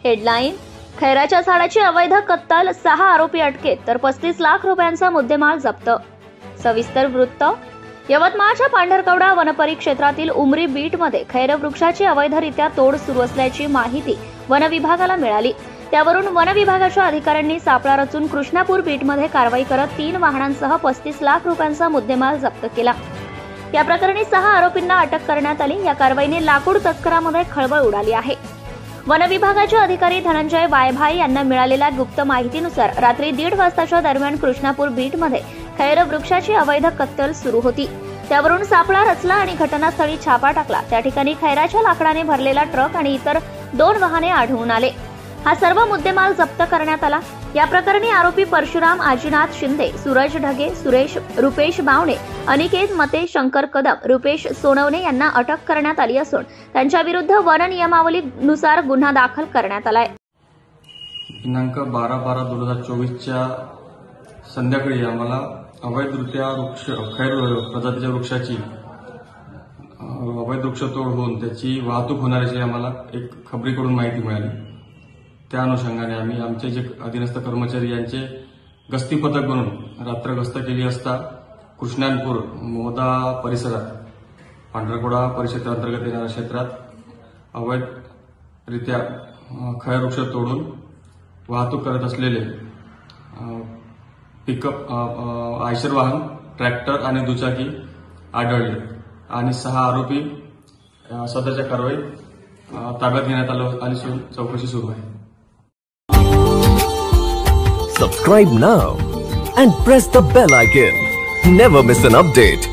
Headline: खैराच्या झाडाची अवैध कत्तल, 6 आरोपी अटकेत तर 35 लाख रुपयांचा मुद्देमाल जप्त. सविस्तर वृत्त: यवतमाळच्या पांढरकवडा वनपरिक्षेत्रातील उमरी बीटमध्ये खैर वृक्षाची अवैधरित्या तोड सुरू असल्याची माहिती वन विभागाला मिळाली. त्यावरून वन विभागाच्या अधिकाऱ्यांनी सापळा रचून कृष्णापूर बीटमध्ये कारवाई करत 3 वाहनांसह 35 लाख रुपयांचा मुद्देमाल जप्त केला. या प्रकरणी 6 आरोपींना अटक करण्यात आली. या कारवाईने लाकूड तस्करांमध्ये खळबळ उडाली आहे. वन विभागाचे अधिकारी धनंजय वायभाई यांना मिळालेल्या गुप्त माहितीनुसार रात्री 1:30 वाजताच्या दरम्यान कृष्णापूर बीटमध्ये खैर वृक्षाची अवैध कत्तल सुरू होती. त्यावरून सापळा रचला आणि घटनास्थळी छापा टाकला. त्या ठिकाणी खैराच्या लाकडाने भरलेला ट्रक आणि इतर 2 वाहने आढळून आले. हा सर्व मुद्देमाल जप्त करण्यात आला. या प्रकरणी आरोपी परशुराम आजीनाथ शिंदे, सूरज ढगे, रुपेश बावणे, अनिकेत मते, शंकर कदम, रुपेश सोनवणे यांना अटक करण्यात आली असून त्यांच्या विरुद्ध वन नियमावलीनुसार गुन्हा दाखल करण्यात आलाय. दिनांक 12/12/2024च्या संध्याकाळी आम्हाला अवैधरित्या खैर प्रजातीच्या वृक्षाची अवैध वृक्षतोड होऊन त्याची वाहतूक होणार याची आम्हाला एक खबरीकडून माहिती मिळाली. त्या अनुषंगाने आम्ही आमचे जे अधीनस्थ कर्मचारी यांचे गस्ती पथक बनून रात्र गस्त केली असता कृष्णापूर मोदा परिसरात पांढरकवडा परिक्षेत्रांतर्गत येणाऱ्या क्षेत्रात अवैधरित्या खैर वृक्ष तोडून वाहतूक करत असलेले पिकअप आयशर वाहन, ट्रॅक्टर आणि दुचाकी आढळले आणि 6 आरोपी सध्याच्या कारवाईत ताब्यात घेण्यात आली असून चौकशी सुरू आहे. Subscribe now and press the bell icon. Never miss an update.